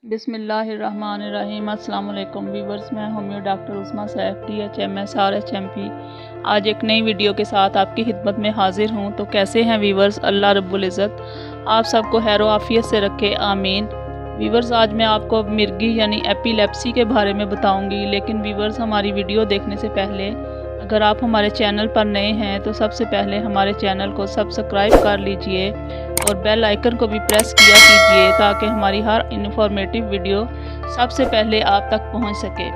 बिस्मिल्लाहिर्रहमानिर्रहीम। अस्सलाम वालेकुम व्यूवर्स, मैं homeo doctor Usma Saif DHMS RHMP आज एक नई वीडियो के साथ आपकी खिदमत में हाजिर हूँ। तो कैसे हैं व्यूवर्स? अल्लाह रब्बुल इज़्ज़त आप सबको खैर आफियत से रखे, आमीन। व्यूवर्स, आज मैं आपको मिर्गी यानी एपिलेप्सी के बारे में बताऊंगी। लेकिन व्यूवर्स, हमारी वीडियो देखने से पहले अगर आप हमारे चैनल पर नए हैं तो सबसे पहले हमारे चैनल को सब्सक्राइब कर लीजिए और बेल आइकन को भी प्रेस किया कीजिए ताकि हमारी हर इन्फॉर्मेटिव वीडियो सबसे पहले आप तक पहुंच सके।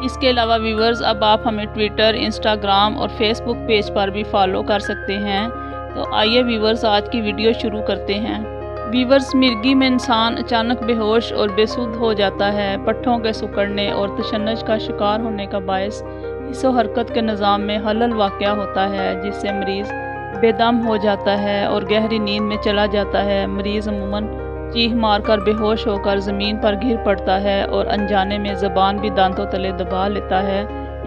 इसके अलावा व्यूवर्स, अब आप हमें ट्विटर, इंस्टाग्राम और फेसबुक पेज पर भी फॉलो कर सकते हैं। तो आइए व्यूवर्स, आज की वीडियो शुरू करते हैं। व्यूवर्स, मिर्गी में इंसान अचानक बेहोश और बेसुध हो जाता है। पट्ठों के सिकुड़ने और तशन्नुज का शिकार होने का बायस हिस्सो हरकत के निज़ाम में खलल वाक़या होता है, जिससे मरीज़ बेदम हो जाता है और गहरी नींद में चला जाता है। मरीज़ अमूमन चीख मारकर बेहोश होकर ज़मीन पर गिर पड़ता है और अनजाने में ज़बान भी दांतों तले दबा लेता है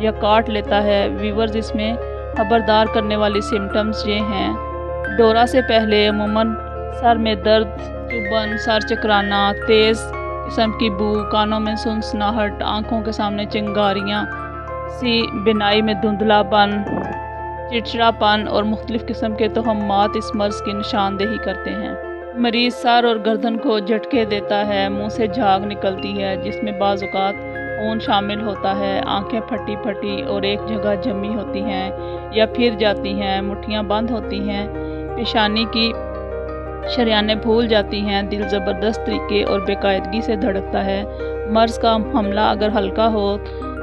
या काट लेता है। व्यूवर्स, इसमें खबरदार करने वाली सिम्टम्स ये हैं। दौरा से पहले अमूमन सर में दर्द, चुभन, सर चकराना, तेज़ किस्म की बू, कानों में सुनसनाहट, आँखों के सामने चिंगारियाँ सी, बिनाई में धुंधलापन, चिड़चिड़ापन और मुख्तलिफ़ किस्म के तोहमात इस मर्ज़ की निशानदेही करते हैं। मरीज़ सर और गर्दन को झटके देता है, मुंह से झाग निकलती है जिसमें बाज़ औक़ात खून शामिल होता है, आंखें फटी फटी और एक जगह जमी होती हैं या फिर जाती हैं, मुट्ठियाँ बंद होती हैं, पेशानी की शरियानें भूल जाती हैं, दिल ज़बरदस्त तरीके और बेकायदगी से धड़कता है। मर्ज़ का हमला अगर हल्का हो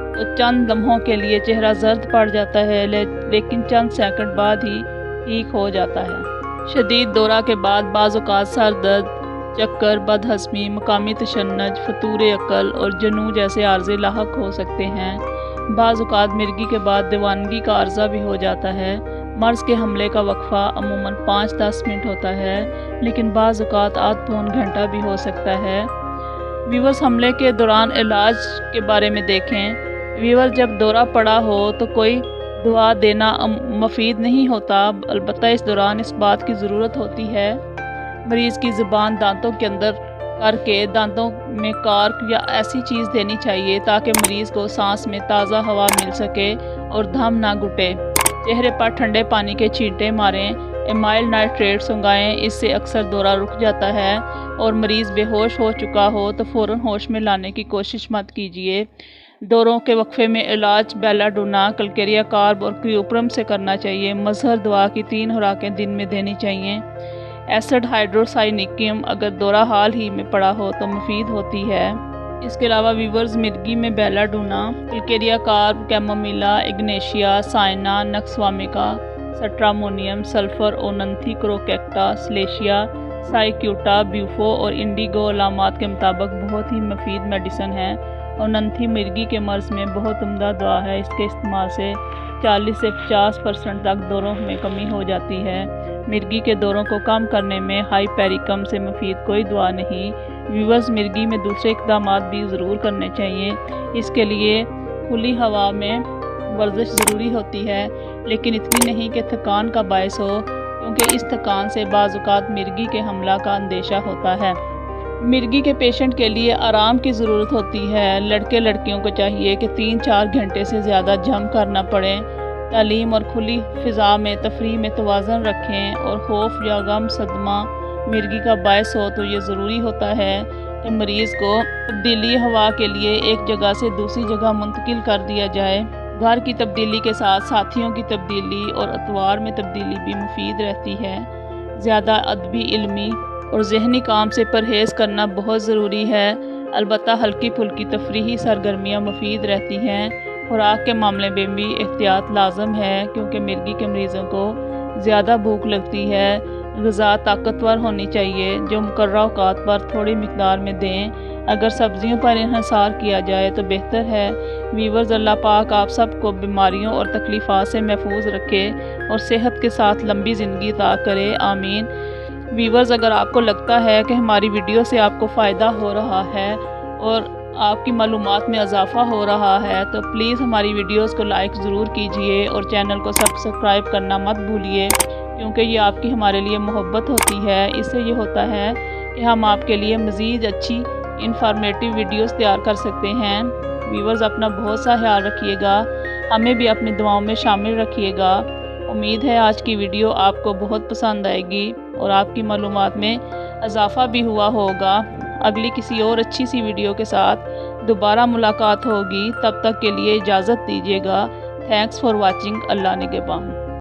तो चंद लम्हों के लिए चेहरा जर्द पड़ जाता है, लेकिन चंद सेकंड बाद ही ठीक हो जाता है। शदीद दौरा के बाद बाज़ औक़ात सर दर्द, चक्कर, बदहज़मी, मकामी तशन्नुज, फतूर अक़ल और जनू जैसे आर्ज़े लाहक हो सकते हैं। बाज़ औक़ात मिर्गी के बाद दीवानगी का आर्ज़ा भी हो जाता है। मर्ज़ के हमले का वक्फ़ा अमूमन 5-10 मिनट होता है, लेकिन बाज़ औक़ात आध पौन घंटा भी हो सकता है। व्यूवर्स, हमले के दौरान इलाज के बारे में देखें। व्यूवर, जब दौरा पड़ा हो तो कोई दवा देना मुफीद नहीं होता, अलबत्ता इस दौरान इस बात की ज़रूरत होती है मरीज़ की ज़ुबान दांतों के अंदर करके दांतों में कार्क या ऐसी चीज़ देनी चाहिए ताकि मरीज़ को सांस में ताज़ा हवा मिल सके और दम ना घुटे। चेहरे पर ठंडे पानी के छींटे मारें, एमाइल नाइट्रेट सुंघाएं, इससे अक्सर दौरा रुक जाता है। और मरीज़ बेहोश हो चुका हो तो फ़ौरन होश में लाने की कोशिश मत कीजिए। दौरों के वक्फे में इलाज बेलाडोना, कलकेरिया कार्ब और क्रियोप्रम से करना चाहिए। मजहर दवा की 3 खुराकें दिन में देनी चाहिए। एसिड हाइड्रोसाइनिकियम अगर दौरा हाल ही में पड़ा हो तो मुफीद होती है। इसके अलावा व्यूवर्स, मिर्गी में belladonna, calcarea carb, chamomilla, ignatia, cina, nux vomica, stramonium, sulphur, oenanthe, crocata, silicea, cicuta, bufo और इंडिगो अलामात के मुताबिक बहुत ही मुफीद मेडिसन है। ओनंथी मिर्गी के मर्ज़ में बहुत उम्दा दवा है। इसके इस्तेमाल से 40 से 50% तक दौरों में कमी हो जाती है। मिर्गी के दौरों को कम करने में हाइपेरिकम से मुफीद कोई दवा नहीं। व्यूवर्स, मिर्गी में दूसरे इक़दाम भी ज़रूर करने चाहिए। इसके लिए खुली हवा में वर्जिश ज़रूरी होती है, लेकिन इतनी नहीं कि थकान का बायस हो, क्योंकि इस थकान से बाज़ औक़ात मिर्गी के हमला का अंदेशा होता है। मिर्गी के पेशेंट के लिए आराम की ज़रूरत होती है। लड़के लड़कियों को चाहिए कि 3-4 घंटे से ज़्यादा जम कर न पड़ें। तालीम और खुली फ़िज़ा में तफरीह में तवाज़न रखें और खौफ या गम सदमा मिर्गी का बायस हो तो ये ज़रूरी होता है कि मरीज़ को तब्दीली हवा के लिए एक जगह से दूसरी जगह मुंतकिल कर दिया जाए। घर की तब्दीली के साथ साथियों की तब्दीली और अतवार में तब्दीली भी मुफीद रहती है। ज़्यादा अदबी, इल्मी और जहनी काम से परहेज़ करना बहुत ज़रूरी है। अलबत्ता हल्की फुल्की तफरीही सरगर्मियाँ मुफीद रहती हैं। खुराक के मामले में भी एहतियात लाजम है, क्योंकि मिर्गी के मरीज़ों को ज़्यादा भूख लगती है। ग़िज़ा ताकतवर होनी चाहिए जो मुकर्रर औक़ात पर थोड़ी मिक़दार में दें। अगर सब्ज़ियों पर इन्हिसार किया जाए तो बेहतर है। व्यूवर्स, अल्लाह पाक आप सबको बीमारियों और तकलीफ़ात से महफूज रखे और सेहत के साथ लंबी ज़िंदगी अता करे, आमीन। व्यूवर्स, अगर आपको लगता है कि हमारी वीडियो से आपको फ़ायदा हो रहा है और आपकी मालूमात में इजाफ़ा हो रहा है तो प्लीज़ हमारी वीडियोस को लाइक ज़रूर कीजिए और चैनल को सब्सक्राइब करना मत भूलिए, क्योंकि ये आपकी हमारे लिए मोहब्बत होती है। इससे ये होता है कि हम आपके लिए मज़ीद अच्छी इंफॉर्मेटिव वीडियोस तैयार कर सकते हैं। व्यूअर्स, अपना बहुत सा ख्याल रखिएगा, हमें भी अपनी दुआओं में शामिल रखिएगा। उम्मीद है आज की वीडियो आपको बहुत पसंद आएगी और आपकी मालूमात में इजाफ़ा भी हुआ होगा। अगली किसी और अच्छी सी वीडियो के साथ दोबारा मुलाकात होगी, तब तक के लिए इजाज़त दीजिएगा। Thanks for watching. अल्लाह निगहबान।